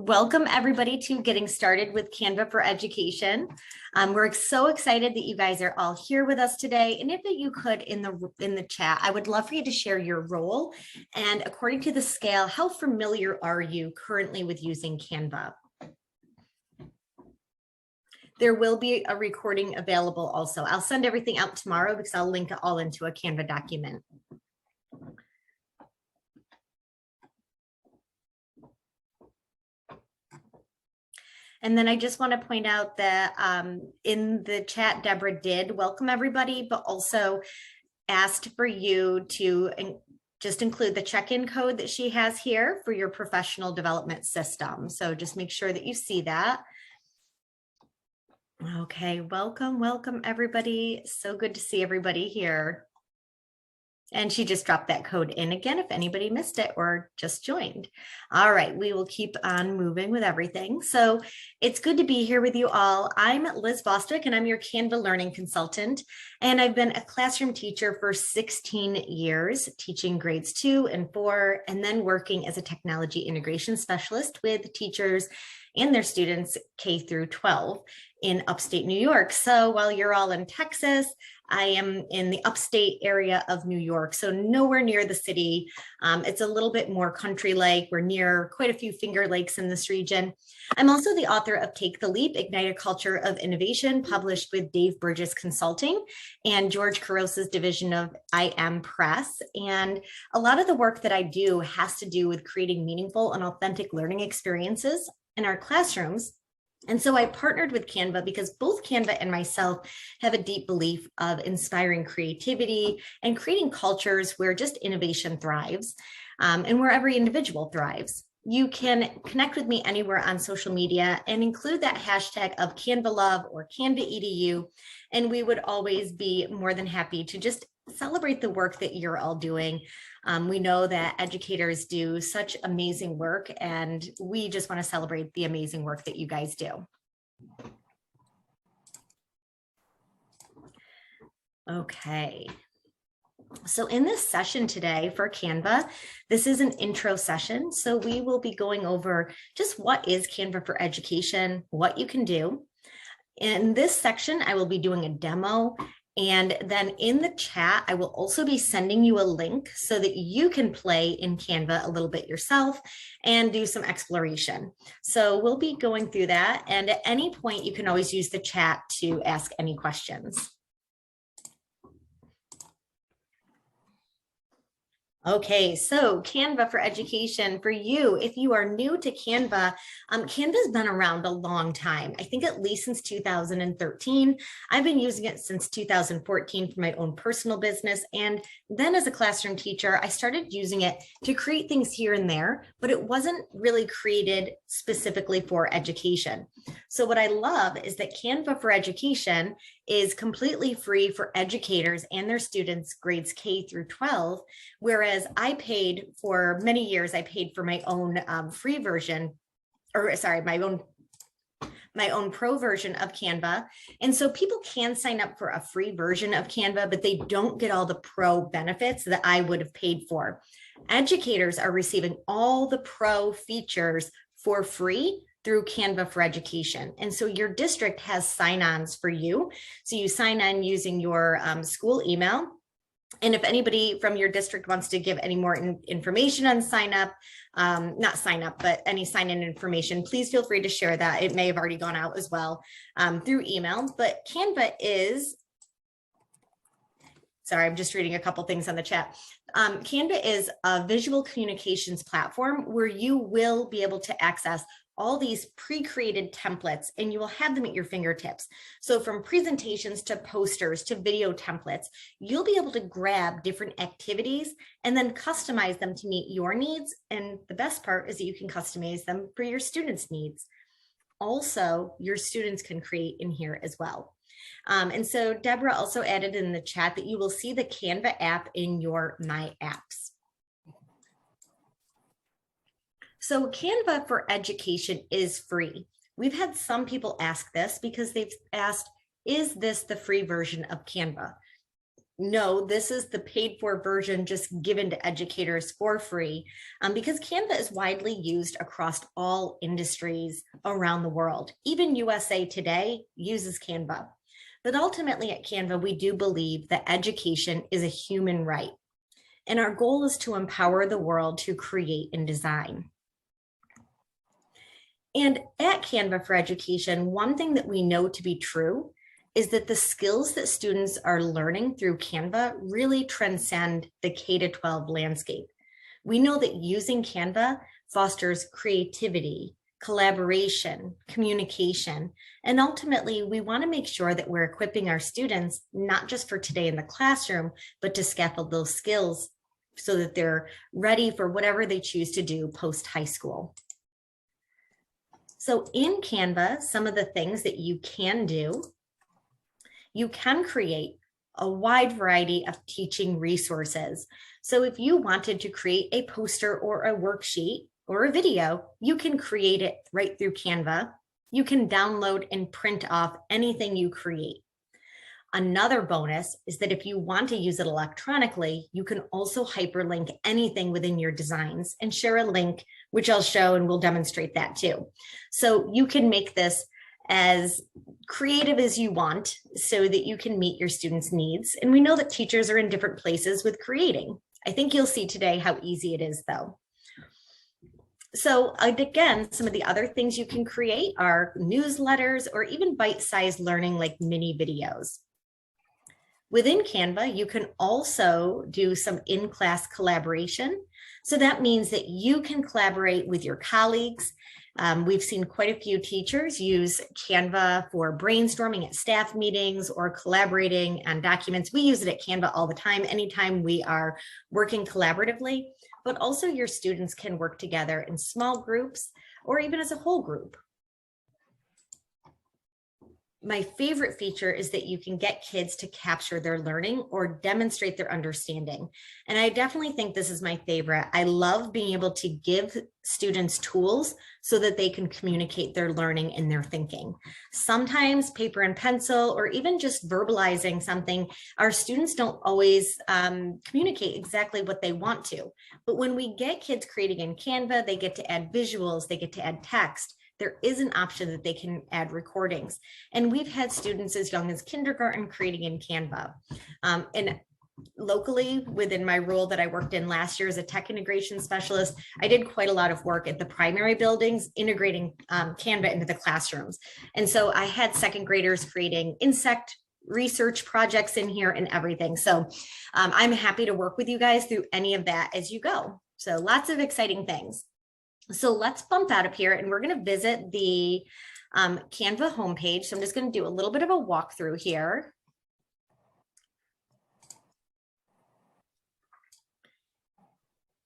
Welcome everybody to Getting Started with Canva for Education. We're so excited that you guys are all here with us today. And if you could in the chat, I would love for you to share your role. And according to the scale, how familiar are you currently with using Canva? There will be a recording available also. I'll send everything out tomorrow because I'll link it all into a Canva document. And then I just want to point out that in the chat, Deborah did welcome everybody, but also asked for you to just include the check-in code that she has here for your professional development system. So just make sure that you see that. Okay, welcome everybody. So good to see everybody here. And she just dropped that code in again if anybody missed it or just joined. All right, we will keep on moving with everything. So it's good to be here with you all. I'm Liz Bostwick and I'm your Canva learning consultant. And I've been a classroom teacher for 16 years, teaching grades 2 and 4, and then working as a technology integration specialist with teachers and their students K through 12 in upstate New York. So while you're all in Texas, I am in the upstate area of New York, so nowhere near the city. It's a little bit more country-like. We're near quite a few Finger Lakes in this region. I'm also the author of Take the Leap, Ignite a Culture of Innovation, published with Dave Burgess Consulting and George Carosa's division of IM Press. And a lot of the work that I do has to do with creating meaningful and authentic learning experiences in our classrooms. And so I partnered with Canva because both Canva and myself have a deep belief of inspiring creativity and creating cultures where just innovation thrives and where every individual thrives. You can connect with me anywhere on social media and include that hashtag of Canva Love or Canva EDU. And we would always be more than happy to just celebrate the work that you're all doing. We know that educators do such amazing work, and we just want to celebrate the amazing work that you guys do. Okay. So in this session today for Canva, this is an intro session. So we will be going over just what is Canva for Education, what you can do. In this section, I will be doing a demo. And then in the chat, I will also be sending you a link so that you can play in Canva a little bit yourself and do some exploration. So we'll be going through that. And at any point, you can always use the chat to ask any questions. Okay, so Canva for Education for you. If you are new to Canva, Canva's been around a long time. I think at least since 2013. I've been using it since 2014 for my own personal business. And then as a classroom teacher, I started using it to create things here and there, but it wasn't really created specifically for education. So what I love is that Canva for Education is completely free for educators and their students grades K through 12, whereas I paid for many years, I paid for my own free version, or sorry, my own pro version of Canva. And so people can sign up for a free version of Canva, but they don't get all the pro benefits that I would have paid for. Educators are receiving all the pro features for free through Canva for Education. And so your district has sign-ons for you. So you sign on using your school email. And if anybody from your district wants to give any more information on sign up, not sign up, but any sign-in information, please feel free to share that. It may have already gone out as well through email, but Canva is, sorry, I'm just reading a couple things on the chat. Canva is a visual communications platform where you will be able to access all these pre-created templates and you will have them at your fingertips. So from presentations to posters to video templates, you'll be able to grab different activities and then customize them to meet your needs. And the best part is that you can customize them for your students' needs. Also, your students can create in here as well. And so Deborah also added in the chat that you will see the Canva app in your My Apps. So Canva for Education is free. We've had some people ask this because they've asked, is this the free version of Canva? no, this is the paid for version just given to educators for free, because Canva is widely used across all industries around the world. Even USA Today uses Canva. But ultimately at Canva, we do believe that education is a human right. And our goal is to empower the world to create and design. And at Canva for Education, one thing that we know to be true is that the skills that students are learning through Canva really transcend the K-12 landscape. We know that using Canva fosters creativity, collaboration, communication, and ultimately we want to make sure that we're equipping our students not just for today in the classroom, but to scaffold those skills so that they're ready for whatever they choose to do post high school. So in Canva, some of the things that you can do, you can create a wide variety of teaching resources. So if you wanted to create a poster or a worksheet or a video, you can create it right through Canva. You can download and print off anything you create. Another bonus is that if you want to use it electronically, you can also hyperlink anything within your designs and share a link, which I'll show and we'll demonstrate that too. So you can make this as creative as you want so that you can meet your students' needs. And we know that teachers are in different places with creating. I think you'll see today how easy it is though. So again, some of the other things you can create are newsletters or even bite-sized learning like mini videos. Within Canva, you can also do some in-class collaboration. So that means that you can collaborate with your colleagues. We've seen quite a few teachers use Canva for brainstorming at staff meetings or collaborating on documents. We use it at Canva all the time, anytime we are working collaboratively, but also your students can work together in small groups or even as a whole group. My favorite feature is that you can get kids to capture their learning or demonstrate their understanding. And I definitely think this is my favorite. I love being able to give students tools so that they can communicate their learning and their thinking. Sometimes paper and pencil, or even just verbalizing something, our students don't always communicate exactly what they want to. But when we get kids creating in Canva, they get to add visuals, they get to add text. There is an option that they can add recordings. And we've had students as young as kindergarten creating in Canva. And locally, within my role that I worked in last year as a tech integration specialist, I did quite a lot of work at the primary buildings, integrating Canva into the classrooms. And so I had second graders creating insect research projects in here and everything. So I'm happy to work with you guys through any of that as you go. So lots of exciting things. So let's bump out of here and we're going to visit the Canva homepage. So I'm just going to do a little bit of a walkthrough here.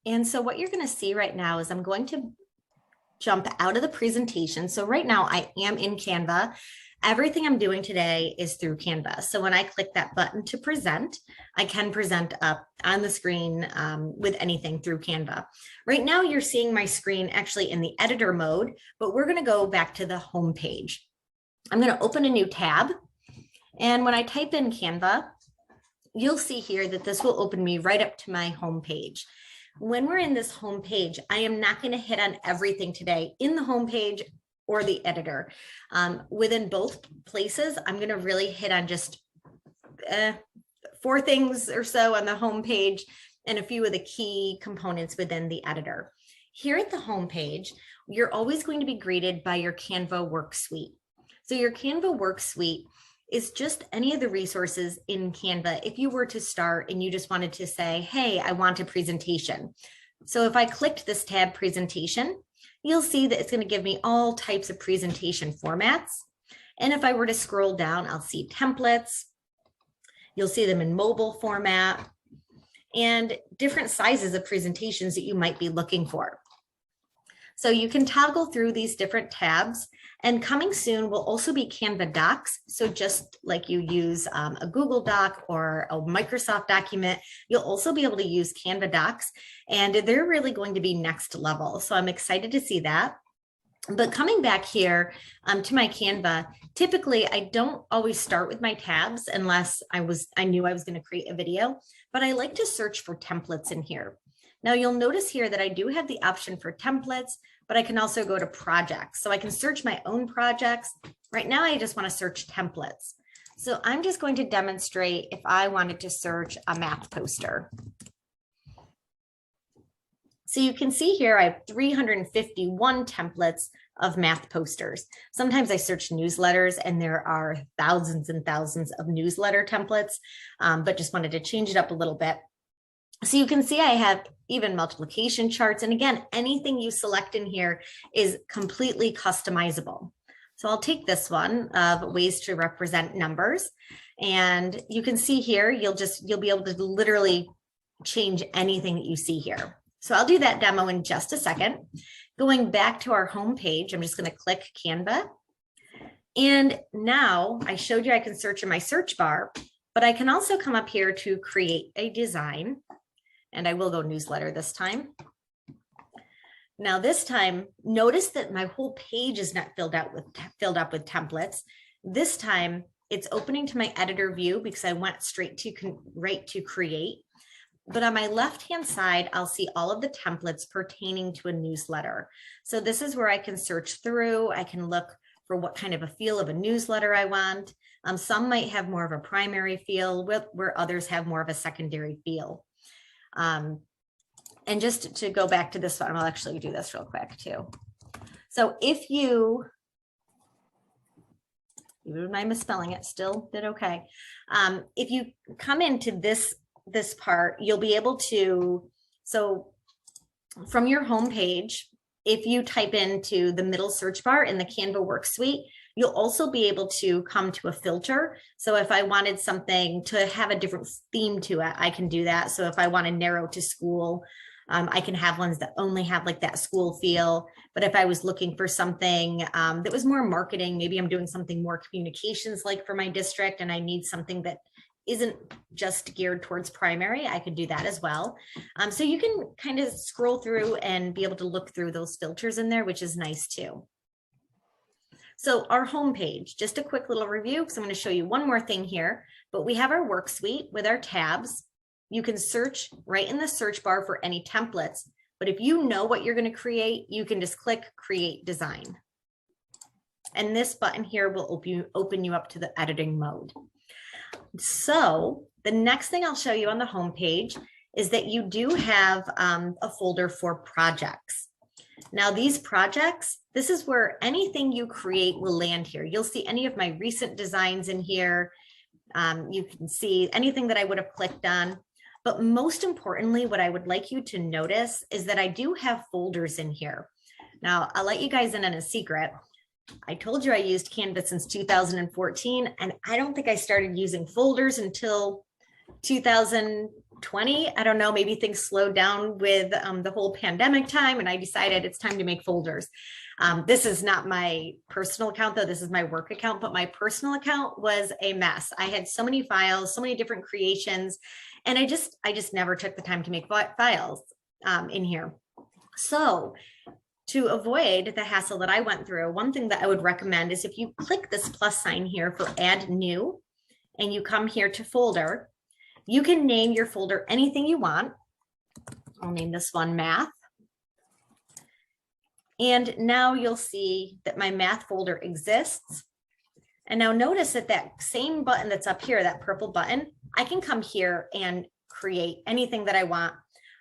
And so what you're going to see right now is I'm going to jump out of the presentation. So right now I am in Canva. Everything I'm doing today is through Canva. So when I click that button to present, I can present up on the screen with anything through Canva. Right now you're seeing my screen actually in the editor mode, but we're going to go back to the home page. I'm going to open a new tab. And when I type in Canva, you'll see here that this will open me right up to my home page. When we're in this home page, I am not going to hit on everything today in the home page or the editor. Within both places, I'm going to really hit on just 4 things or so on the home page and a few of the key components within the editor. Here at the home page, you're always going to be greeted by your Canva work suite. So your Canva work suite is just any of the resources in Canva. If you were to start and you just wanted to say, hey, I want a presentation. So if I clicked this tab presentation, you'll see that it's going to give me all types of presentation formats. And if I were to scroll down, I'll see templates. You'll see them in mobile format and different sizes of presentations that you might be looking for. So you can toggle through these different tabs, and coming soon will also be Canva Docs. So just like you use a Google Doc or a Microsoft document, you'll also be able to use Canva Docs, and they're really going to be next level. So I'm excited to see that. But coming back here to my Canva, typically I don't always start with my tabs unless I knew I was going to create a video, but I like to search for templates in here. Now you'll notice here that I do have the option for templates, but I can also go to projects. So I can search my own projects. Right now, I just want to search templates. So I'm just going to demonstrate if I wanted to search a math poster. So you can see here, I have 351 templates of math posters. Sometimes I search newsletters and there are thousands and thousands of newsletter templates, but just wanted to change it up a little bit. So you can see I have even multiplication charts. And again, anything you select in here is completely customizable. So I'll take this one of ways to represent numbers. And you can see here, you'll be able to literally change anything that you see here. So I'll do that demo in just a second. Going back to our home page, I'm just going to click Canva. And now I showed you I can search in my search bar, but I can also come up here to create a design. And I will go newsletter this time. Now this time, notice that my whole page is not filled up with templates. This time it's opening to my editor view because I went straight to right to create. But on my left-hand side, I'll see all of the templates pertaining to a newsletter. So this is where I can search through. I can look for what kind of a feel of a newsletter I want. Some might have more of a primary feel, where others have more of a secondary feel. And just to go back to this one, I'll actually do this real quick too. So if you wouldn't mind misspelling it, still did okay. If you come into this part, you'll be able to, so from your home page, if you type into the middle search bar in the Canva workspace, you'll also be able to come to a filter. So if I wanted something to have a different theme to it, I can do that. So if I want to narrow to school, I can have ones that only have like that school feel. But if I was looking for something that was more marketing, maybe I'm doing something more communications like for my district, and I need something that isn't just geared towards primary, I could do that as well. So you can kind of scroll through and be able to look through those filters in there, which is nice too. So our home page, just a quick little review, because I'm going to show you one more thing here, but we have our work suite with our tabs. You can search right in the search bar for any templates, but if you know what you're going to create, you can just click Create Design. And this button here will open you up to the editing mode. So the next thing I'll show you on the home page is that you do have a folder for projects. Now these projects, this is where anything you create will land here. You'll see any of my recent designs in here. You can see anything that I would have clicked on. But most importantly, what I would like you to notice is that I do have folders in here. Now I'll let you guys in on a secret. I told you I used Canva since 2014, and I don't think I started using folders until 2020. I don't know, maybe things slowed down with the whole pandemic time, and I decided it's time to make folders. This is not my personal account though, this is my work account, but my personal account was a mess. I had so many files, so many different creations, and I just never took the time to make files in here. So to avoid the hassle that I went through, one thing that I would recommend is if you click this plus sign here for add new, and you come here to folder, you can name your folder anything you want. I'll name this one math. And now you'll see that my math folder exists. And now notice that that same button that's up here, that purple button, I can come here and create anything that I want.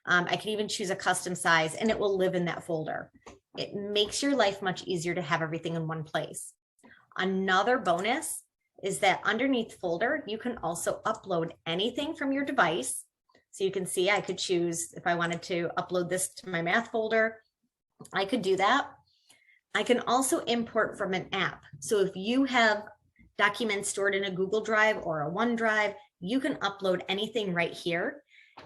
I can even choose a custom size and it will live in that folder. It makes your life much easier to have everything in one place. Another bonus is that underneath folder, you can also upload anything from your device. So you can see I could choose if I wanted to upload this to my math folder, I could do that. I can also import from an app. So if you have documents stored in a Google Drive or a OneDrive, you can upload anything right here.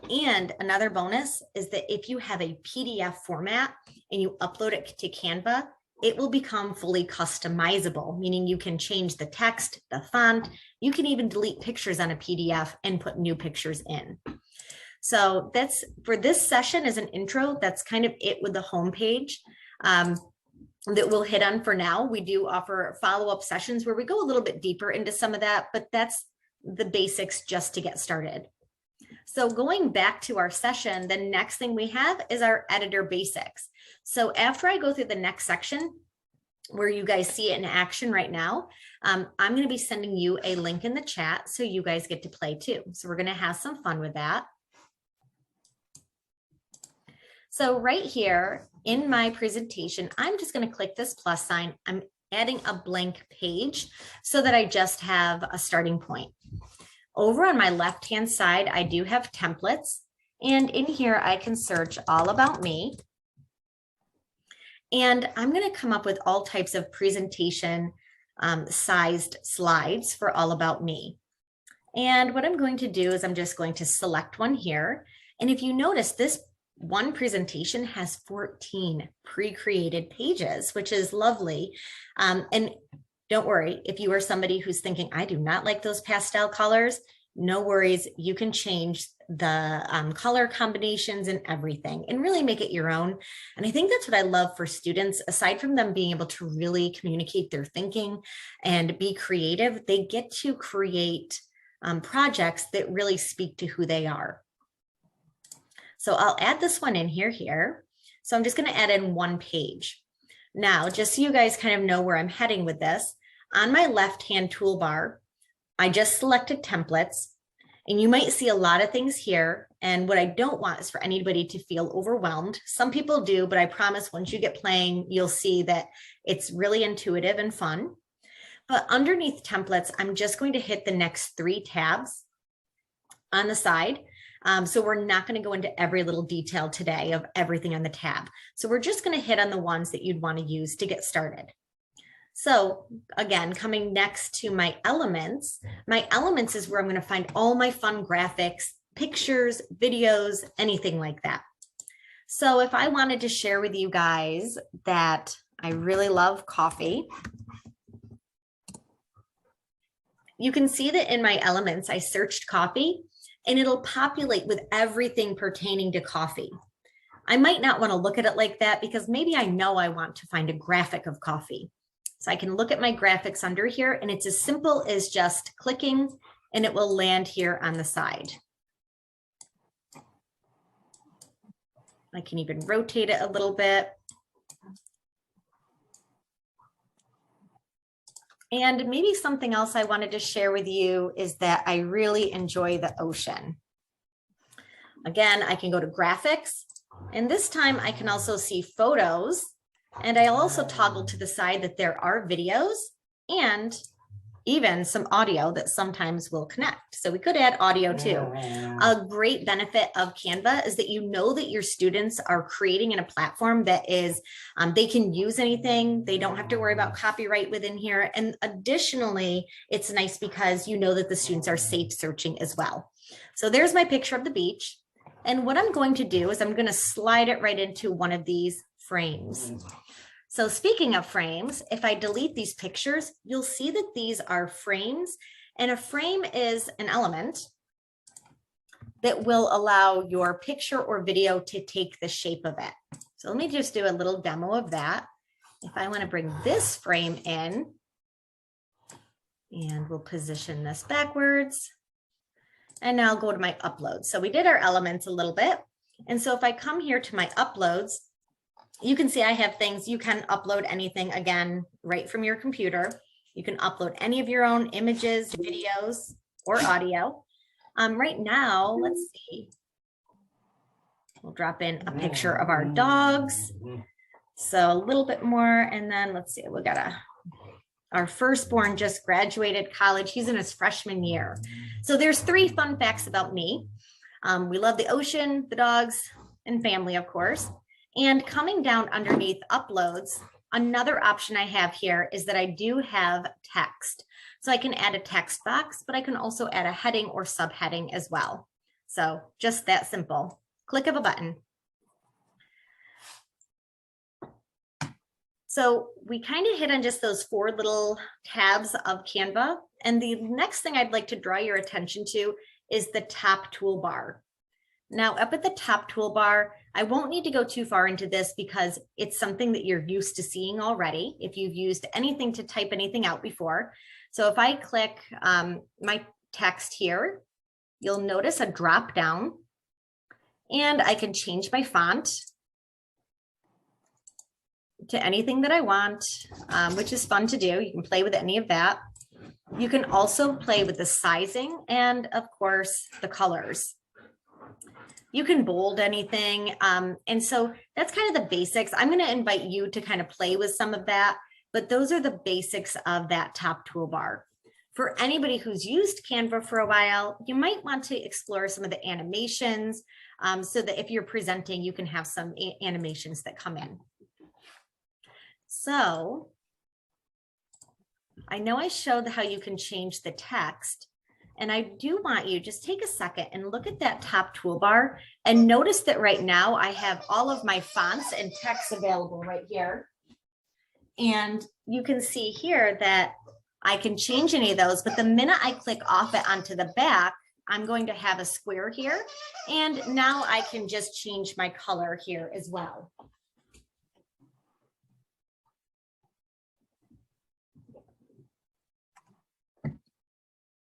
And another bonus is that if you have a PDF format and you upload it to Canva, it will become fully customizable, meaning you can change the text, the font, you can even delete pictures on a PDF and put new pictures in. So that's for this session as an intro, that's kind of it with the home page. that we'll hit on for now. We do offer follow-up sessions where we go a little bit deeper into some of that, but that's the basics just to get started. So going back to our session, the next thing we have is our editor basics. So after I go through the next section, where you guys see it in action right now, I'm going to be sending you a link in the chat so you guys get to play too. So we're going to have some fun with that. So right here in my presentation, I'm just going to click this plus sign. I'm adding a blank page so that I just have a starting point. Over on my left-hand side, I do have templates, and in here I can search all about me. And I'm going to come up with all types of presentation sized slides for all about me. And what I'm going to do is I'm just going to select one here. And if you notice, this one presentation has 14 pre-created pages, which is lovely. And don't worry, if you are somebody who's thinking, I do not like those pastel colors, no worries, you can change the color combinations and everything and really make it your own. And I think that's what I love for students. Aside from them being able to really communicate their thinking and be creative, they get to create projects that really speak to who they are. So I'll add this one in here. So I'm just going to add in one page. Now, just so you guys kind of know where I'm heading with this, on my left-hand toolbar, I just selected templates, and you might see a lot of things here. And what I don't want is for anybody to feel overwhelmed. Some people do, but I promise once you get playing, you'll see that it's really intuitive and fun. But underneath templates, I'm just going to hit the next 3 tabs on the side. So we're not going to go into every little detail today of everything on the tab. So we're just going to hit on the ones that you'd want to use to get started. So again, coming next to my elements is where I'm going to find all my fun graphics, pictures, videos, anything like that. So if I wanted to share with you guys that I really love coffee, you can see that in my elements, I searched coffee and it'll populate with everything pertaining to coffee. I might not want to look at it like that because maybe I know I want to find a graphic of coffee. So I can look at my graphics under here, and it's as simple as just clicking and it will land here on the side. I can even rotate it a little bit. And maybe something else I wanted to share with you is that I really enjoy the ocean. Again, I can go to graphics, and this time I can also see photos. And I'll also toggle to the side that there are videos and even some audio that sometimes will connect. So we could add audio too. A great benefit of Canva is that you know that your students are creating in a platform that is, they can use anything. They don't have to worry about copyright within here. And additionally, it's nice because you know that the students are safe searching as well. So there's my picture of the beach. And what I'm going to do is I'm going to slide it right into one of these frames. So speaking of frames, if I delete these pictures, you'll see that these are frames, and a frame is an element that will allow your picture or video to take the shape of it. So let me just do a little demo of that. If I want to bring this frame in, and we'll position this backwards, and now I'll go to my uploads. So we did our elements a little bit. And so if I come here to my uploads, you can see I have things. You can upload anything, again, right from your computer. You can upload any of your own images, videos, or audio. Right now, let's see. We'll drop in a picture of our dogs. So a little bit more, and then let's see, we got our firstborn just graduated college. He's in his freshman year. So there's 3 fun facts about me. We love the ocean, the dogs, and family, of course. And coming down underneath uploads, another option I have here is that I do have text. So I can add a text box, but I can also add a heading or subheading as well. So just that simple. Click of a button. So we kind of hit on just those 4 little tabs of Canva. And the next thing I'd like to draw your attention to is the top toolbar. Now up at the top toolbar, I won't need to go too far into this because it's something that you're used to seeing already if you've used anything to type anything out before. So if I click my text here, you'll notice a drop down and I can change my font to anything that I want, which is fun to do. You can play with any of that. You can also play with the sizing and of course the colors. You can bold anything. And so that's kind of the basics. I'm going to invite you to kind of play with some of that, but those are the basics of that top toolbar. For anybody who's used Canva for a while, you might want to explore some of the animations so that if you're presenting, you can have some animations that come in. So I know I showed how you can change the text, and I do want you just take a second and look at that top toolbar and notice that right now I have all of my fonts and text available right here. And you can see here that I can change any of those, but the minute I click off it onto the back, I'm going to have a square here. And now I can just change my color here as well.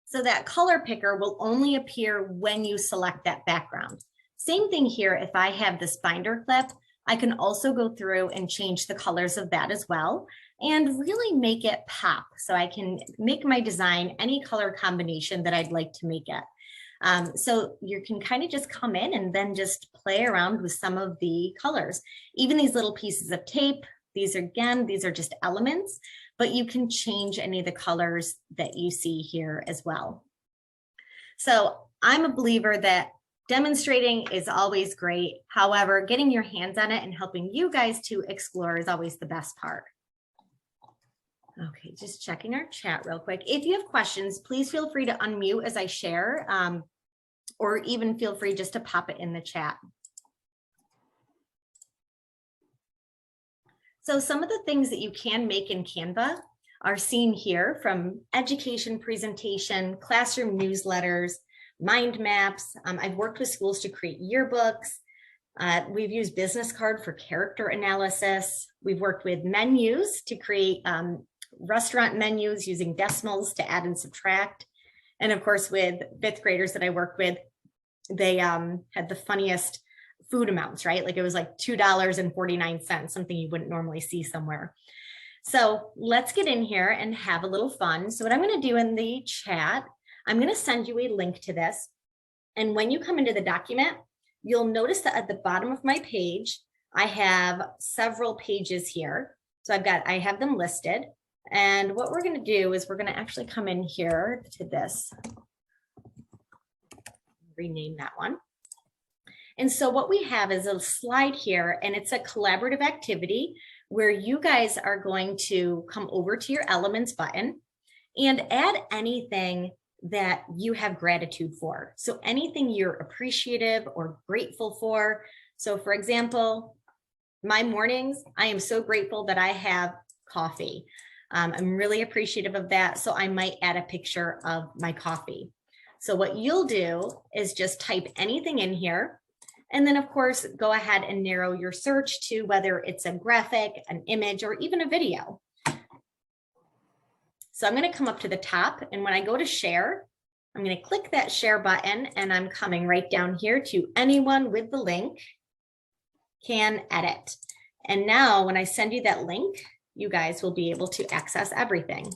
So that color picker will only appear when you select that background. Same thing here, if I have this binder clip, I can also go through and change the colors of that as well and really make it pop. So I can make my design any color combination that I'd like to make it. So you can kind of just come in and then just play around with some of the colors. Even these little pieces of tape, these are just elements, but you can change any of the colors that you see here as well. So I'm a believer that demonstrating is always great. However, getting your hands on it and helping you guys to explore is always the best part. Okay, just checking our chat real quick. If you have questions, please feel free to unmute as I share, or even feel free just to pop it in the chat. So some of the things that you can make in Canva are seen here, from education presentation, classroom newsletters, mind maps. I've worked with schools to create yearbooks. We've used business card for character analysis. We've worked with menus to create restaurant menus using decimals to add and subtract. And of course, with fifth graders that I worked with, they had the funniest food amounts, right? Like it was like $2.49, something you wouldn't normally see somewhere. So let's get in here and have a little fun. So what I'm going to do in the chat, I'm going to send you a link to this. And when you come into the document, you'll notice that at the bottom of my page, I have several pages here. So I have them listed. And what we're going to do is we're going to actually come in here to this, rename that one. And so what we have is a slide here, and it's a collaborative activity where you guys are going to come over to your elements button and add anything that you have gratitude for. So anything you're appreciative or grateful for. So for example, my mornings, I am so grateful that I have coffee. I'm really appreciative of that. So I might add a picture of my coffee. So what you'll do is just type anything in here. And then of course, go ahead and narrow your search to whether it's a graphic, an image, or even a video. So I'm going to come up to the top, and when I go to share, I'm going to click that share button, and I'm coming right down here to anyone with the link can edit. And now when I send you that link, you guys will be able to access everything.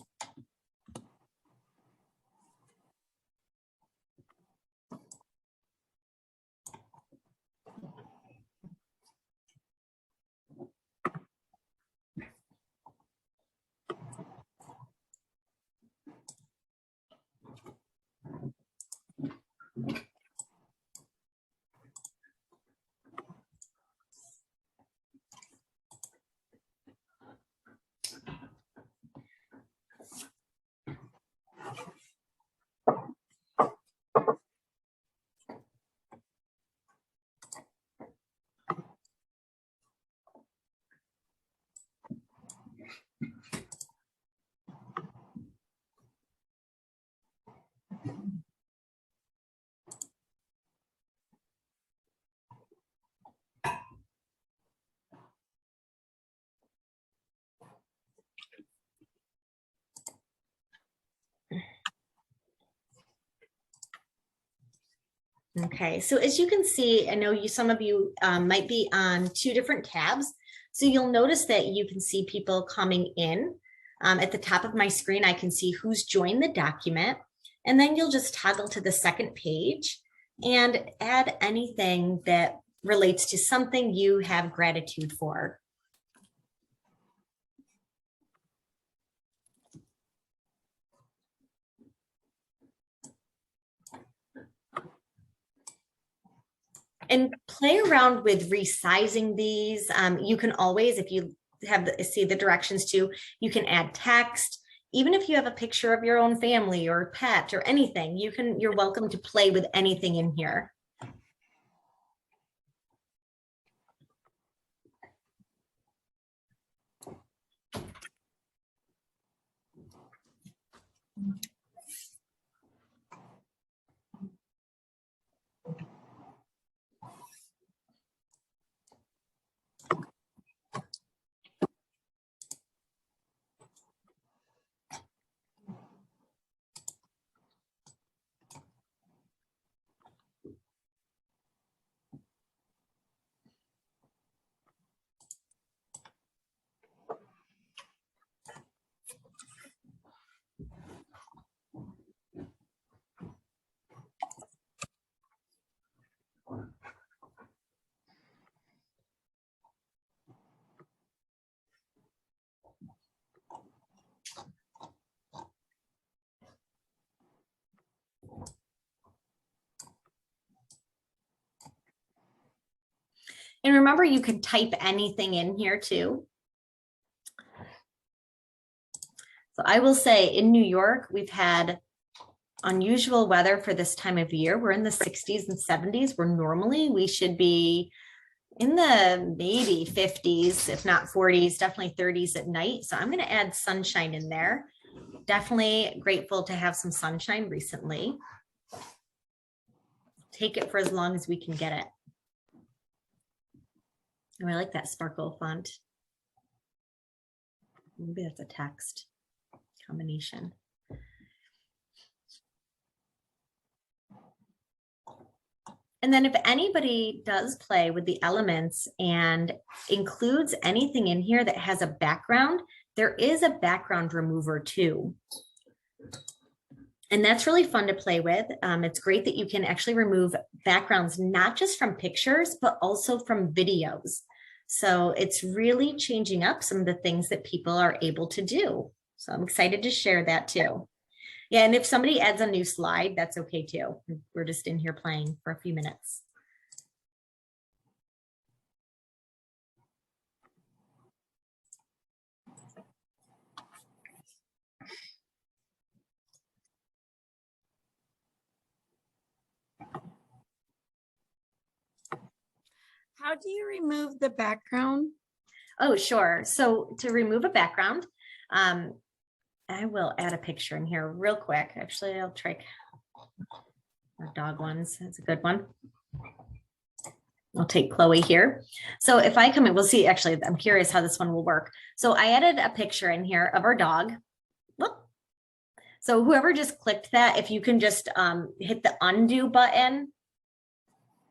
Okay, so as you can see, I know some of you might be on two different tabs. So you'll notice that you can see people coming in. At the top of my screen, I can see who's joined the document. And then you'll just toggle to the second page and add anything that relates to something you have gratitude for. And play around with resizing these. You can always, if you see the directions too, you can add text. Even if you have a picture of your own family or pet or anything, you're welcome to play with anything in here. And remember, you can type anything in here too. So I will say in New York, we've had unusual weather for this time of year. We're in the 60s and 70s, where normally we should be in the maybe 50s, if not 40s, definitely 30s at night. So I'm going to add sunshine in there. Definitely grateful to have some sunshine recently. Take it for as long as we can get it. Oh, I like that sparkle font. Maybe that's a text combination. And then if anybody does play with the elements and includes anything in here that has a background, there is a background remover too. And that's really fun to play with. It's great that you can actually remove backgrounds, not just from pictures, but also from videos. So it's really changing up some of the things that people are able to do. So I'm excited to share that too. Yeah, and if somebody adds a new slide, that's okay too. We're just in here playing for a few minutes. How do you remove the background? Oh, sure. So to remove a background, I will add a picture in here real quick. Actually, I'll try our dog ones. That's a good one. I'll take Chloe here. So if I come in, we'll see. Actually, I'm curious how this one will work. So I added a picture in here of our dog. Whoop. So whoever just clicked that, if you can just hit the undo button,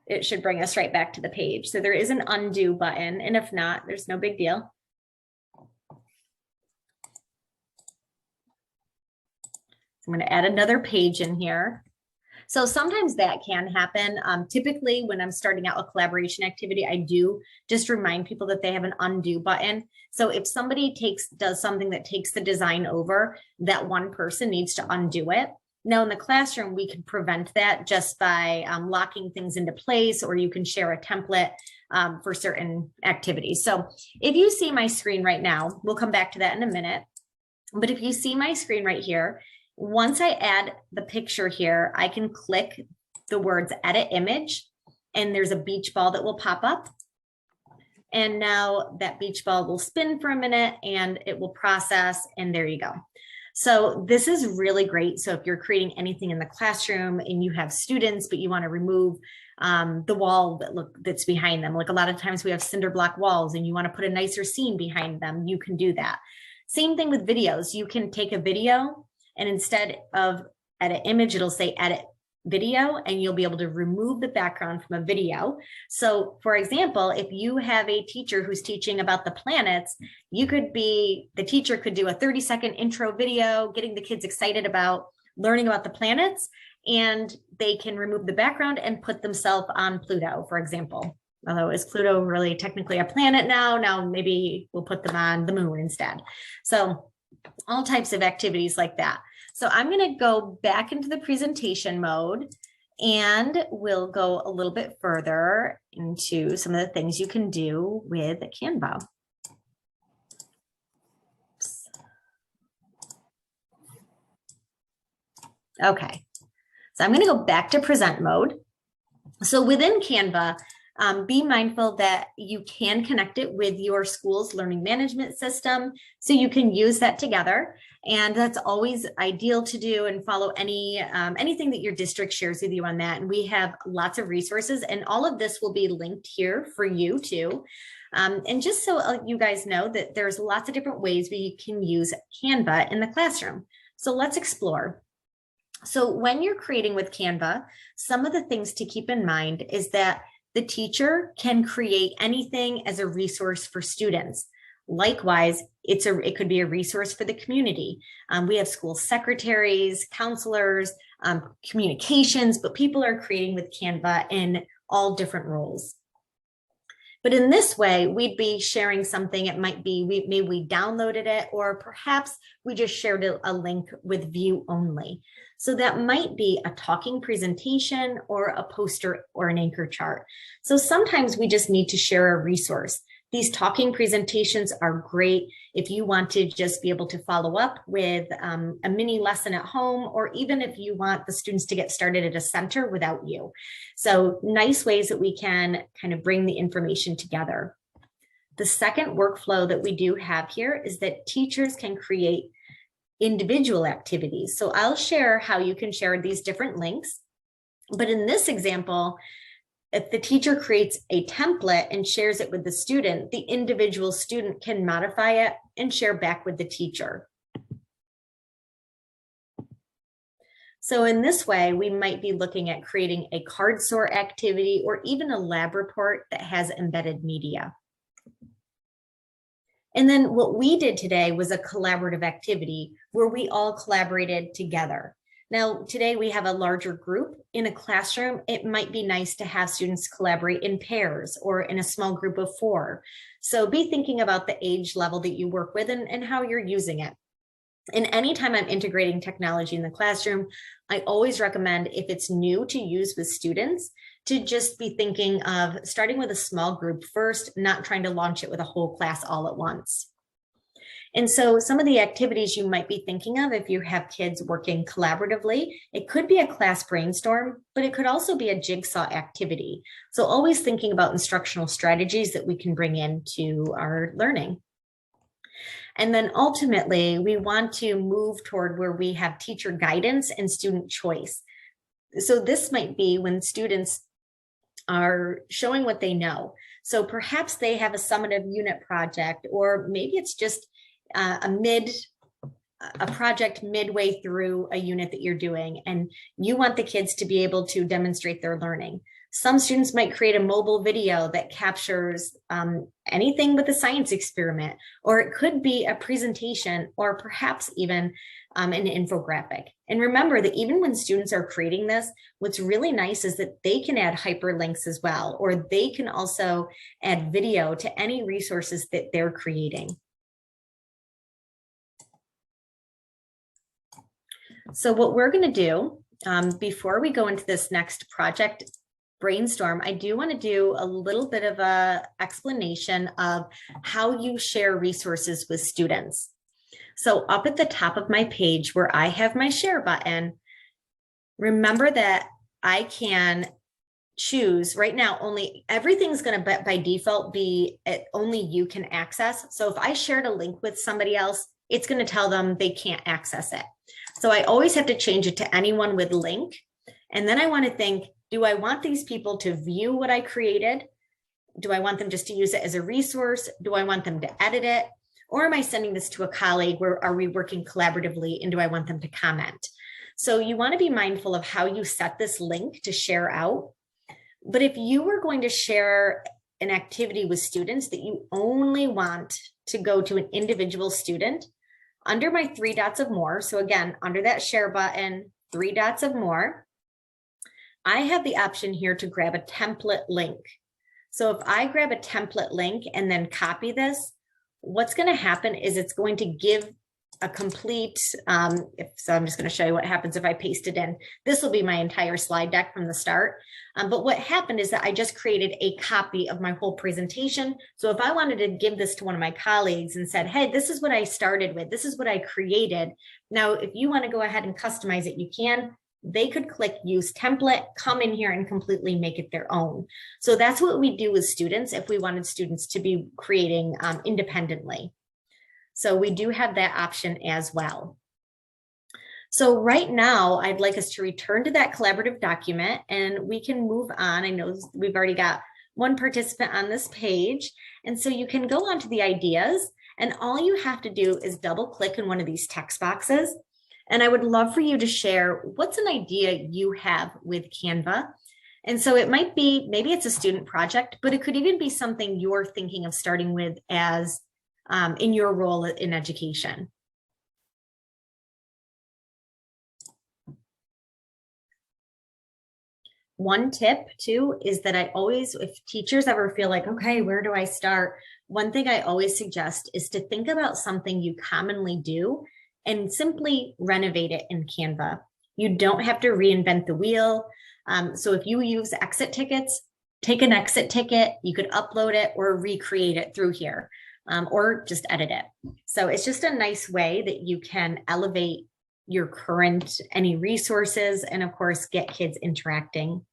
it should bring us right back to the page. So there is an undo button, and if not, there's no big deal. I'm going to add another page in here. So sometimes that can happen. Typically, when I'm starting out a collaboration activity, I do just remind people that they have an undo button. So if somebody does something that takes the design over, that one person needs to undo it. Now in the classroom, we can prevent that just by locking things into place, or you can share a template for certain activities. So if you see my screen right now, we'll come back to that in a minute. But if you see my screen right here, once I add the picture here, I can click the words edit image, and there's a beach ball that will pop up. And now that beach ball will spin for a minute and it will process, and there you go. So this is really great. So if you're creating anything in the classroom and you have students, but you want to remove the wall that's behind them, like a lot of times we have cinder block walls and you want to put a nicer scene behind them, you can do that. Same thing with videos. You can take a video, and instead of edit image, it'll say edit video, and you'll be able to remove the background from a video. So for example, if you have a teacher who's teaching about the planets, the teacher could do a 30-second intro video, getting the kids excited about learning about the planets, and they can remove the background and put themselves on Pluto, for example. Although is Pluto really technically a planet now? Now maybe we'll put them on the moon instead. So all types of activities like that. So I'm going to go back into the presentation mode, and we'll go a little bit further into some of the things you can do with Canva. Okay, so I'm going to go back to present mode. So within Canva, be mindful that you can connect it with your school's learning management system, so you can use that together. And that's always ideal to do, and follow anything that your district shares with you on that. And we have lots of resources, and all of this will be linked here for you too. And just so you guys know that there's lots of different ways we can use Canva in the classroom. So let's explore. So when you're creating with Canva, some of the things to keep in mind is that the teacher can create anything as a resource for students. Likewise, it could be a resource for the community. We have school secretaries, counselors, communications, but people are creating with Canva in all different roles. But in this way, we'd be sharing something. It might be maybe we downloaded it, or perhaps we just shared a link with view only. So that might be a talking presentation or a poster or an anchor chart. So sometimes we just need to share a resource. These talking presentations are great if you want to just be able to follow up with a mini lesson at home, or even if you want the students to get started at a center without you. So nice ways that we can kind of bring the information together. The second workflow that we do have here is that teachers can create individual activities. So I'll share how you can share these different links. But in this example, if the teacher creates a template and shares it with the student, the individual student can modify it and share back with the teacher. So in this way, we might be looking at creating a card sort activity, or even a lab report that has embedded media. And then what we did today was a collaborative activity where we all collaborated together. Now, today we have a larger group. In a classroom, it might be nice to have students collaborate in pairs or in a small group of 4. So be thinking about the age level that you work with and how you're using it. And anytime I'm integrating technology in the classroom, I always recommend, if it's new to use with students, to just be thinking of starting with a small group first, not trying to launch it with a whole class all at once. And so some of the activities you might be thinking of if you have kids working collaboratively, it could be a class brainstorm, but it could also be a jigsaw activity. So always thinking about instructional strategies that we can bring into our learning. And then ultimately, we want to move toward where we have teacher guidance and student choice. So this might be when students are showing what they know. So perhaps they have a summative unit project, or maybe it's just a project midway through a unit that you're doing, and you want the kids to be able to demonstrate their learning. Some students might create a mobile video that captures anything with a science experiment, or it could be a presentation, or perhaps even an infographic. And remember that even when students are creating this, what's really nice is that they can add hyperlinks as well, or they can also add video to any resources that they're creating. So what we're going to do before we go into this next project brainstorm, I do want to do a little bit of a explanation of how you share resources with students. So up at the top of my page where I have my share button, remember that I can choose right now, everything's going to by default be only you can access. So if I shared a link with somebody else, it's going to tell them they can't access it. So I always have to change it to anyone with link. And then I want to think, do I want these people to view what I created? Do I want them just to use it as a resource? Do I want them to edit it? Or am I sending this to a colleague? Are we working collaboratively? And do I want them to comment? So you want to be mindful of how you set this link to share out. But if you were going to share an activity with students that you only want to go to an individual student, under my 3 dots of more, so again, under that share button, 3 dots of more, I have the option here to grab a template link. So if I grab a template link and then copy this, what's going to happen is it's going to give a complete, so I'm just going to show you what happens if I paste it in. This will be my entire slide deck from the start. But what happened is that I just created a copy of my whole presentation. So if I wanted to give this to one of my colleagues and said, hey, this is what I started with, this is what I created. Now, if you want to go ahead and customize it, you can. They could click use template, come in here and completely make it their own. So that's what we do with students if we wanted students to be creating independently. So we do have that option as well. So right now, I'd like us to return to that collaborative document and we can move on. I know we've already got one participant on this page. And so you can go on to the ideas and all you have to do is double click in one of these text boxes. And I would love for you to share what's an idea you have with Canva. And so it might be, maybe it's a student project, but it could even be something you're thinking of starting with as in your role in education. One tip too is that I always, if teachers ever feel like, okay, where do I start? One thing I always suggest is to think about something you commonly do and simply renovate it in Canva. You don't have to reinvent the wheel. So if you use exit tickets, take an exit ticket, you could upload it or recreate it through here. Or just edit it. So it's just a nice way that you can elevate your current, any resources, and of course, get kids interacting.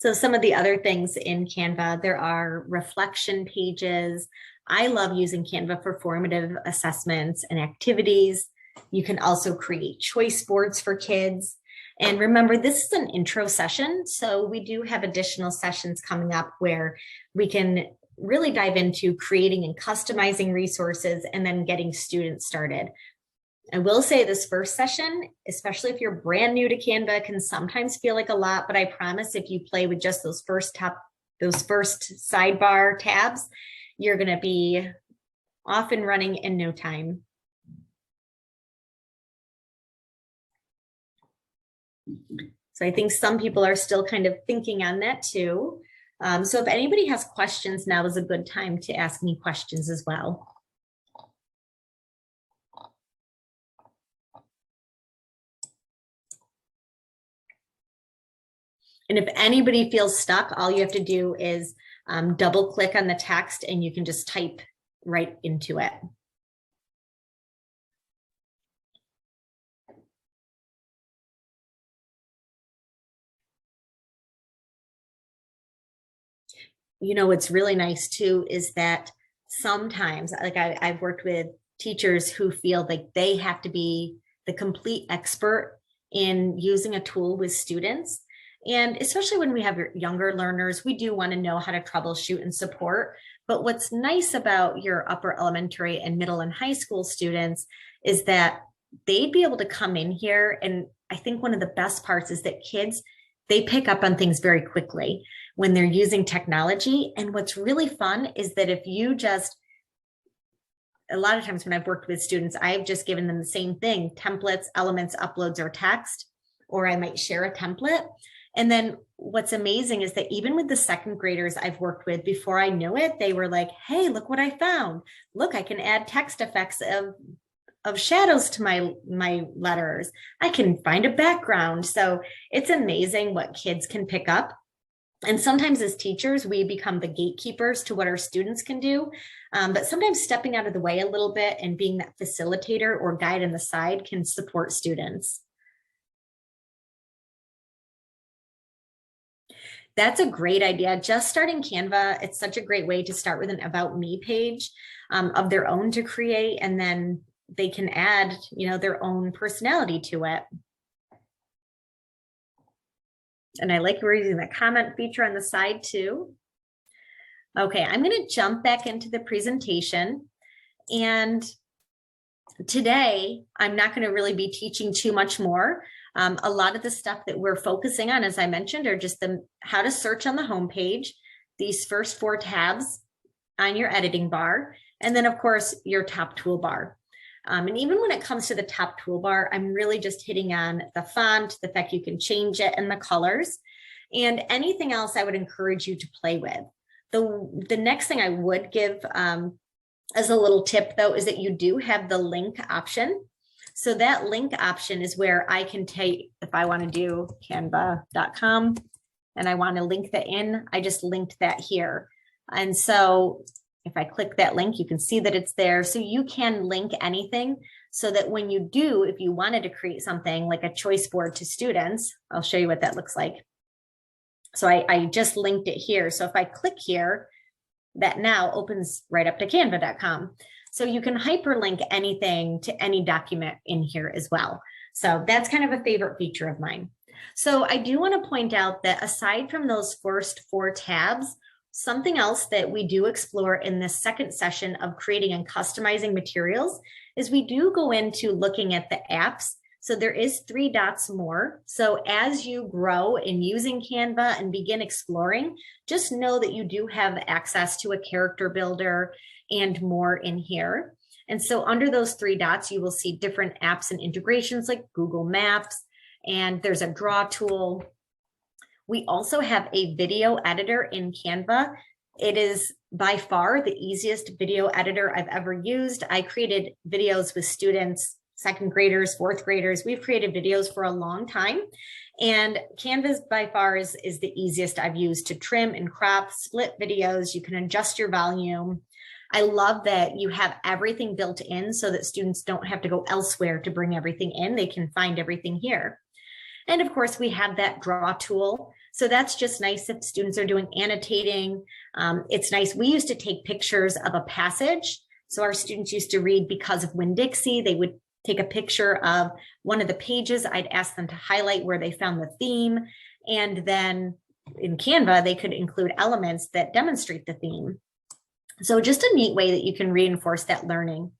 So some of the other things in Canva, there are reflection pages. I love using Canva for formative assessments and activities. You can also create choice boards for kids. And remember, this is an intro session. So we do have additional sessions coming up where we can really dive into creating and customizing resources and then getting students started. I will say this first session, especially if you're brand new to Canva, can sometimes feel like a lot, but I promise if you play with just those first sidebar tabs, you're going to be off and running in no time. So I think some people are still kind of thinking on that too. So if anybody has questions, now is a good time to ask me questions as well. And if anybody feels stuck, all you have to do is double click on the text and you can just type right into it. You know, what's really nice too is that sometimes, like I've worked with teachers who feel like they have to be the complete expert in using a tool with students. And especially when we have younger learners, we do want to know how to troubleshoot and support. But what's nice about your upper elementary and middle and high school students is that they'd be able to come in here. And I think one of the best parts is that kids, they pick up on things very quickly when they're using technology. And what's really fun is that if you just, a lot of times when I've worked with students, I've just given them the same thing, templates, elements, uploads, or text, or I might share a template. And then what's amazing is that even with the second graders I've worked with, before I knew it, they were like, hey, look what I found. Look, I can add text effects of shadows to my letters. I can find a background. So it's amazing what kids can pick up. And sometimes as teachers, we become the gatekeepers to what our students can do. But sometimes stepping out of the way a little bit and being that facilitator or guide on the side can support students. That's a great idea. Just starting Canva, it's such a great way to start with an About Me page of their own to create, and then they can add, their own personality to it. And I like we're using the comment feature on the side too. Okay, I'm going to jump back into the presentation. And today, I'm not going to really be teaching too much more. A lot of the stuff that we're focusing on, as I mentioned, are just how to search on the home page, these first 4 tabs on your editing bar, and then of course your top toolbar. And even when it comes to the top toolbar, I'm really just hitting on the font, the fact you can change it, and the colors, and anything else I would encourage you to play with. The next thing I would give as a little tip though, is that you do have the link option. So that link option is where I can take, if I want to do canva.com and I want to link that in, I just linked that here. And so if I click that link, you can see that it's there. So you can link anything so that when you do, if you wanted to create something like a choice board to students, I'll show you what that looks like. So I just linked it here. So if I click here, that now opens right up to canva.com. So you can hyperlink anything to any document in here as well. So that's kind of a favorite feature of mine. So I do want to point out that aside from those first 4 tabs, something else that we do explore in this second session of creating and customizing materials is we do go into looking at the apps. So there is 3 dots more. So as you grow in using Canva and begin exploring, just know that you do have access to a character builder and more in here. And so under those 3 dots, you will see different apps and integrations like Google Maps, and there's a draw tool. We also have a video editor in Canva. It is by far the easiest video editor I've ever used. I created videos with students, 2nd graders, 4th graders. We've created videos for a long time. And Canvas by far is the easiest I've used to trim and crop, split videos. You can adjust your volume. I love that you have everything built in so that students don't have to go elsewhere to bring everything in. They can find everything here. And of course, we have that draw tool. So that's just nice if students are doing annotating. It's nice. We used to take pictures of a passage. So our students used to read Because of Winn-Dixie. They would take a picture of one of the pages. I'd ask them to highlight where they found the theme. And then in Canva, they could include elements that demonstrate the theme. So just a neat way that you can reinforce that learning.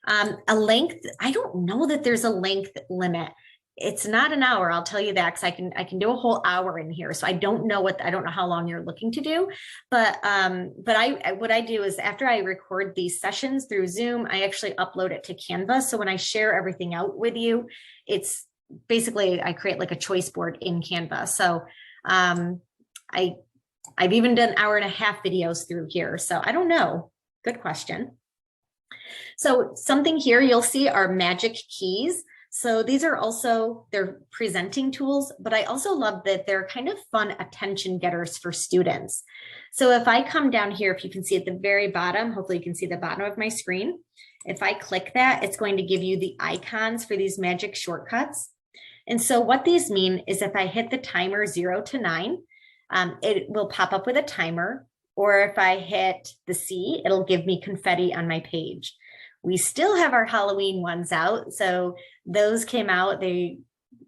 A length, I don't know that there's a length limit. It's not an hour, I'll tell you that, because I can do a whole hour in here. So I don't know how long you're looking to do, but what I do is after I record these sessions through Zoom, I actually upload it to Canva. So when I share everything out with you, it's basically I create like a choice board in Canva. So I've even done 1.5-hour videos through here. So I don't know. Good question. So something here you'll see are magic keys. So these are also, they're presenting tools, but I also love that they're kind of fun attention getters for students. So if I come down here, if you can see at the very bottom, hopefully you can see the bottom of my screen. If I click that, it's going to give you the icons for these magic shortcuts. And so what these mean is if I hit the timer 0 to 9, it will pop up with a timer, or if I hit the C, it'll give me confetti on my page. We still have our Halloween ones out. So those came out, they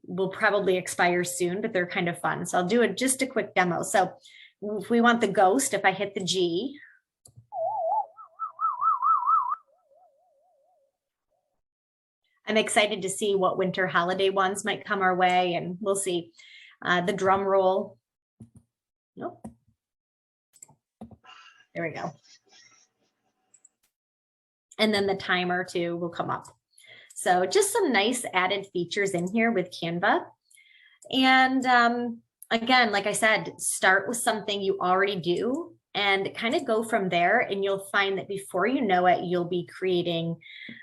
will probably expire soon, but they're kind of fun. So I'll do just a quick demo. So if we want the ghost, if I hit the G, I'm excited to see what winter holiday ones might come our way, and we'll see. The drum roll. Nope. There we go. And then the timer too will come up. So just some nice added features in here with Canva. And again, like I said, start with something you already do and kind of go from there. And you'll find that before you know it, you'll be creating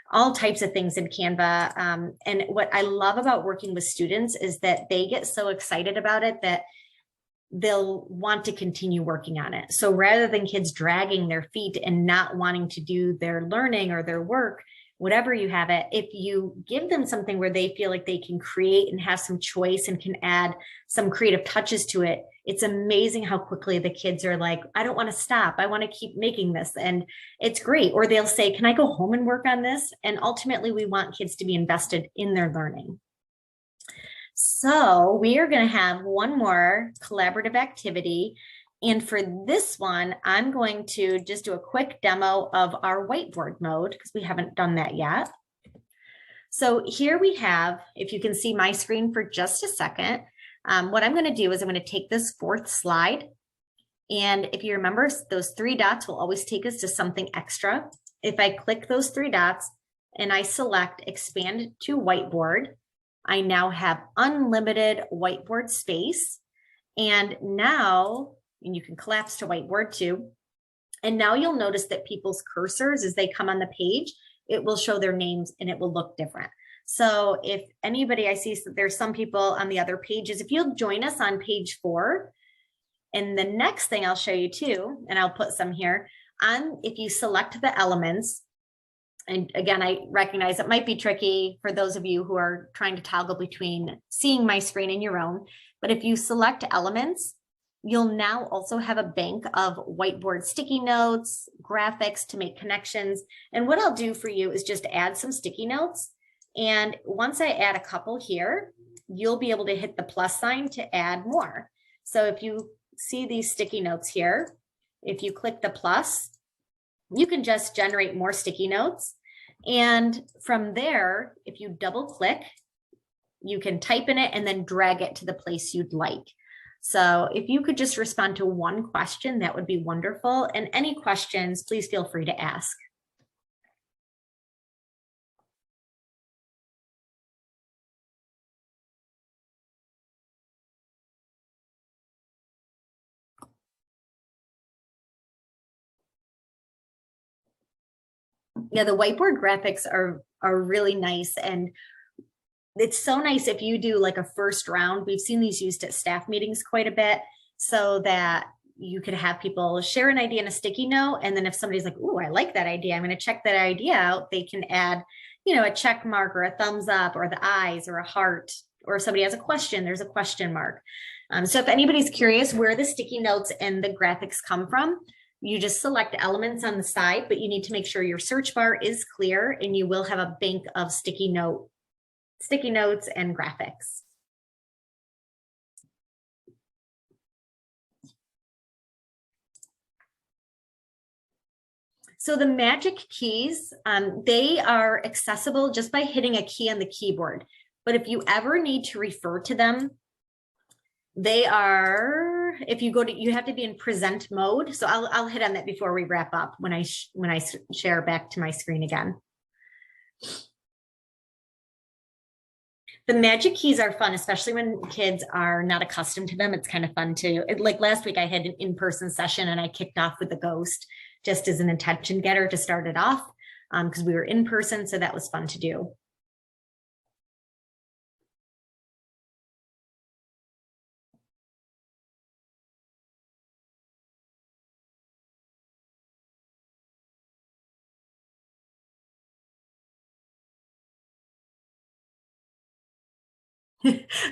all types of things in Canva. And what I love about working with students is that they get so excited about it that they'll want to continue working on it. So rather than kids dragging their feet and not wanting to do their learning or their work, whatever you have it, if you give them something where they feel like they can create and have some choice and can add some creative touches to it, it's amazing how quickly the kids are like, I don't want to stop. I want to keep making this. And it's great. Or they'll say, can I go home and work on this? And ultimately, we want kids to be invested in their learning. So we are going to have one more collaborative activity. And for this one, I'm going to just do a quick demo of our whiteboard mode because we haven't done that yet. So here we have, if you can see my screen for just a second, what I'm going to do is I'm going to take this fourth slide. And if you remember, those three dots will always take us to something extra. If I click those three dots and I select expand to whiteboard, I now have unlimited whiteboard space. And now, and you can collapse to whiteboard too. And now you'll notice that people's cursors, as they come on the page, it will show their names and it will look different. So if anybody, I see there's some people on the other pages, if you'll join us on page 4, and the next thing I'll show you too, and I'll put some here, if you select the elements, and again, I recognize it might be tricky for those of you who are trying to toggle between seeing my screen and your own, but if you select elements, you'll now also have a bank of whiteboard sticky notes, graphics to make connections. And what I'll do for you is just add some sticky notes. And once I add a couple here, you'll be able to hit the plus sign to add more. So if you see these sticky notes here, if you click the plus, you can just generate more sticky notes. And from there, if you double click, you can type in it and then drag it to the place you'd like. So if you could just respond to one question, that would be wonderful. And any questions, please feel free to ask. Yeah, the whiteboard graphics are really nice. And it's so nice if you do like a first round. We've seen these used at staff meetings quite a bit, so that you could have people share an idea in a sticky note. And then if somebody's like, oh, I like that idea, I'm going to check that idea out, they can add, you know, a check mark or a thumbs up or the eyes or a heart, or if somebody has a question, there's a question mark. So if anybody's curious where the sticky notes and the graphics come from, you just select elements on the side, but you need to make sure your search bar is clear and you will have a bank of sticky notes and graphics. So the magic keys, they are accessible just by hitting a key on the keyboard. But if you ever need to refer to them, they are, if you go to, you have to be in present mode. So I'll hit on that before we wrap up when I share back to my screen again. The magic keys are fun, especially when kids are not accustomed to them. It's kind of fun too. Like last week I had an in-person session and I kicked off with the ghost just as an attention getter to start it off because we were in person. So that was fun to do.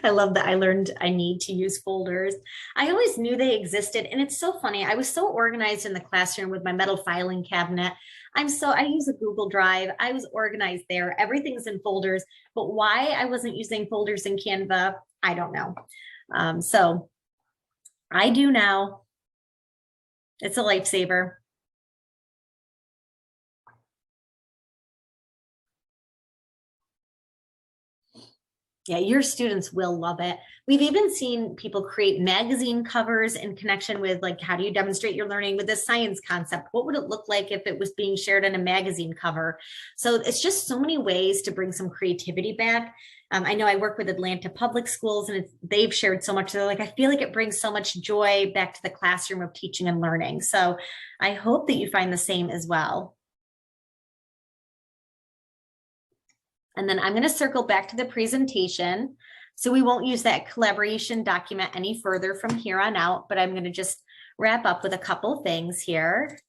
I love that I learned I need to use folders. I always knew they existed. And it's so funny. I was so organized in the classroom with my metal filing cabinet. I use a Google Drive. I was organized there. Everything's in folders. But why I wasn't using folders in Canva, I don't know. So I do now. It's a lifesaver. Yeah, your students will love it. We've even seen people create magazine covers in connection with, like, how do you demonstrate your learning with this science concept? What would it look like if it was being shared in a magazine cover? So it's just so many ways to bring some creativity back. I know I work with Atlanta Public Schools and they've shared so much. They're like, I feel like it brings so much joy back to the classroom of teaching and learning. So I hope that you find the same as well. And then I'm going to circle back to the presentation. So we won't use that collaboration document any further from here on out, but I'm going to just wrap up with a couple things here.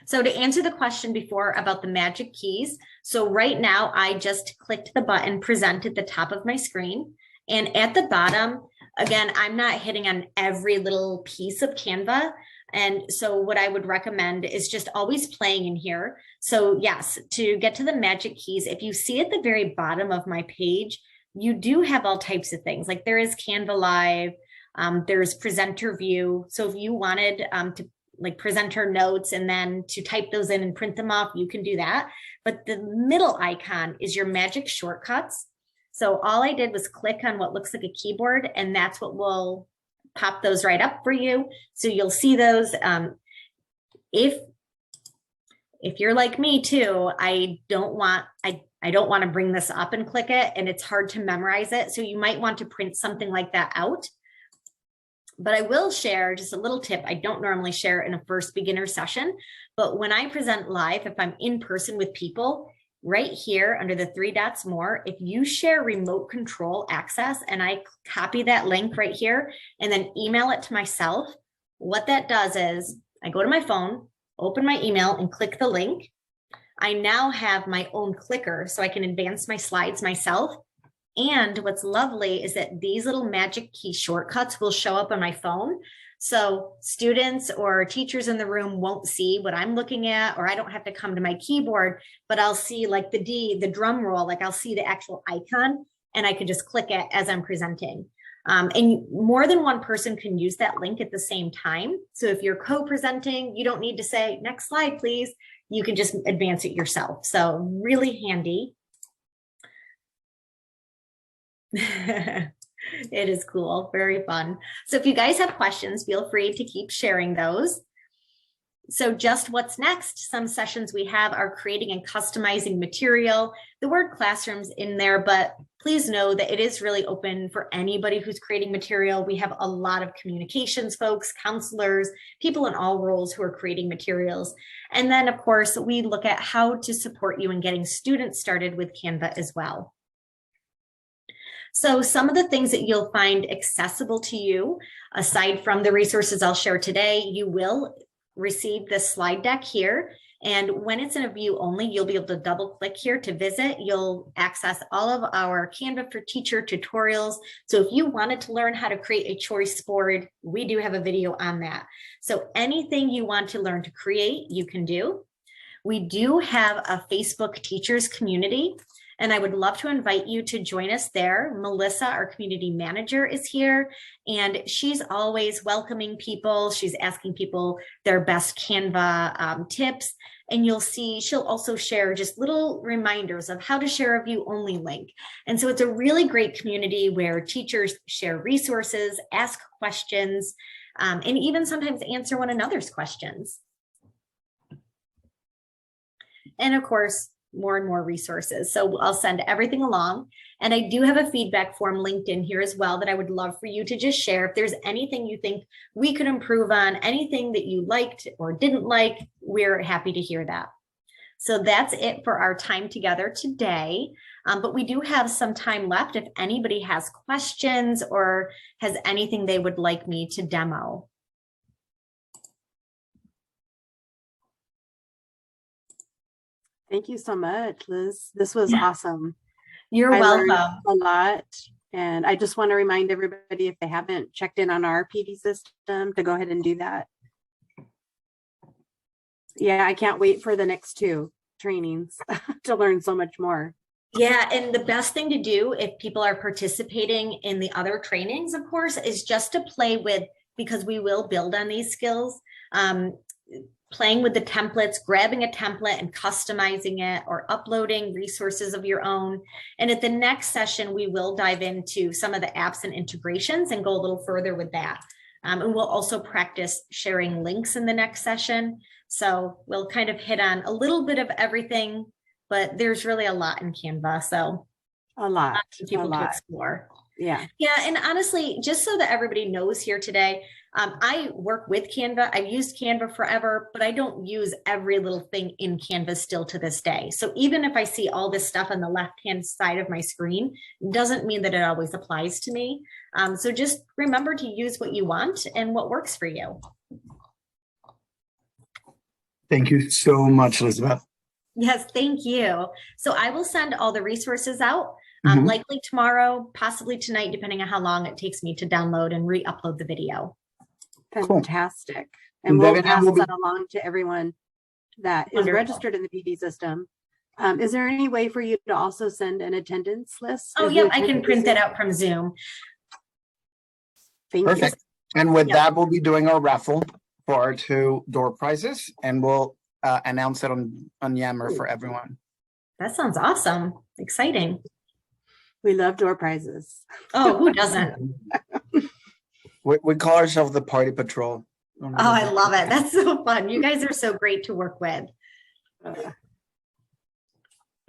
So to answer the question before about the magic keys, so right now I just clicked the button present at the top of my screen. And at the bottom, again, I'm not hitting on every little piece of Canva. And so what I would recommend is just always playing in here. So yes, to get to the magic keys, if you see at the very bottom of my page, you do have all types of things. Like there is Canva Live, there's presenter view. So if you wanted to like presenter notes and then to type those in and print them off, you can do that. But the middle icon is your magic shortcuts. So all I did was click on what looks like a keyboard, and that's what will pop those right up for you. So you'll see those. If you're like me too, I don't want to bring this up and click it, and it's hard to memorize it. So you might want to print something like that out. But I will share just a little tip. I don't normally share in a first beginner session, but when I present live, if I'm in person with people, right here under the 3 dots more, if you share remote control access and I copy that link right here and then email it to myself, what that does is I go to my phone, open my email and click the link. I now have my own clicker so I can advance my slides myself. And what's lovely is that these little magic key shortcuts will show up on my phone. So students or teachers in the room won't see what I'm looking at, or I don't have to come to my keyboard, but I'll see like the drum roll, like I'll see the actual icon and I can just click it as I'm presenting. And more than one person can use that link at the same time. So if you're co-presenting, you don't need to say, next slide, please. You can just advance it yourself. So really handy. It is cool, very fun. So if you guys have questions, feel free to keep sharing those. So just what's next? Some sessions we have are creating and customizing material. The word classroom's in there, but please know that it is really open for anybody who's creating material. We have a lot of communications folks, counselors, people in all roles who are creating materials. And then of course, we look at how to support you in getting students started with Canva as well. So some of the things that you'll find accessible to you, aside from the resources I'll share today, you will receive this slide deck here. And when it's in a view only, you'll be able to double click here to visit. You'll access all of our Canva for Teacher tutorials. So if you wanted to learn how to create a choice board, we do have a video on that. So anything you want to learn to create, you can do. We do have a Facebook teachers community, and I would love to invite you to join us there. Melissa, our community manager, is here, and she's always welcoming people. She's asking people their best Canva tips, and you'll see she'll also share just little reminders of how to share a view only link. And so it's a really great community where teachers share resources, ask questions, and even sometimes answer one another's questions. And of course, more and more resources. So I'll send everything along. And I do have a feedback form linked in here as well that I would love for you to just share. If there's anything you think we could improve on, anything that you liked or didn't like, we're happy to hear that. So that's it for our time together today. But we do have some time left if anybody has questions or has anything they would like me to demo. Thank you so much, Liz. This was awesome. You're welcome. A lot. And I just want to remind everybody, if they haven't checked in on our PD system, to go ahead and do that. Yeah, I can't wait for the next 2 trainings to learn so much more. Yeah, and the best thing to do if people are participating in the other trainings, of course, is just to play with, because we will build on these skills. Playing with the templates, grabbing a template and customizing it, or uploading resources of your own. And at the next session, we will dive into some of the apps and integrations and go a little further with that. And we'll also practice sharing links in the next session. So we'll kind of hit on a little bit of everything, but there's really a lot in Canva. So a lot for people to explore. Yeah. Yeah. And honestly, just so that everybody knows here today, I work with Canva. I've used Canva forever, but I don't use every little thing in Canva still to this day. So even if I see all this stuff on the left-hand side of my screen, doesn't mean that it always applies to me. So just remember to use what you want and what works for you. Thank you so much, Elizabeth. Yes, thank you. So I will send all the resources out, Mhm. likely tomorrow, possibly tonight, depending on how long it takes me to download and re-upload the video. Cool. Fantastic. And And we'll Devin, I pass will be- that along to everyone that is Wonderful. registered in the PD system. Is there any way for you to also send an attendance list? Oh, of who yep, I can attended print this? that out from Zoom. Thank Perfect. And with Yep. that, we'll be doing our raffle for our 2 door prizes, and we'll announce it on Yammer for everyone. That sounds awesome. Exciting. you. We love door prizes. Oh, who doesn't? We call ourselves the Party Patrol. Oh, I love it. That's so fun. You guys are so great to work with.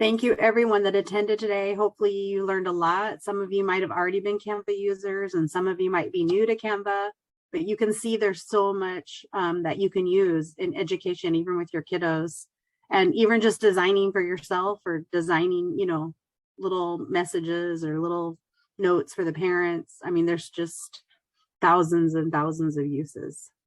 Thank you, everyone that attended today. Hopefully you learned a lot. Some of you might have already been Canva users and some of you might be new to Canva, but you can see there's so much that you can use in education, even with your kiddos, and even just designing for yourself or designing, you know, little messages or little notes for the parents. I mean, there's just thousands and thousands of uses.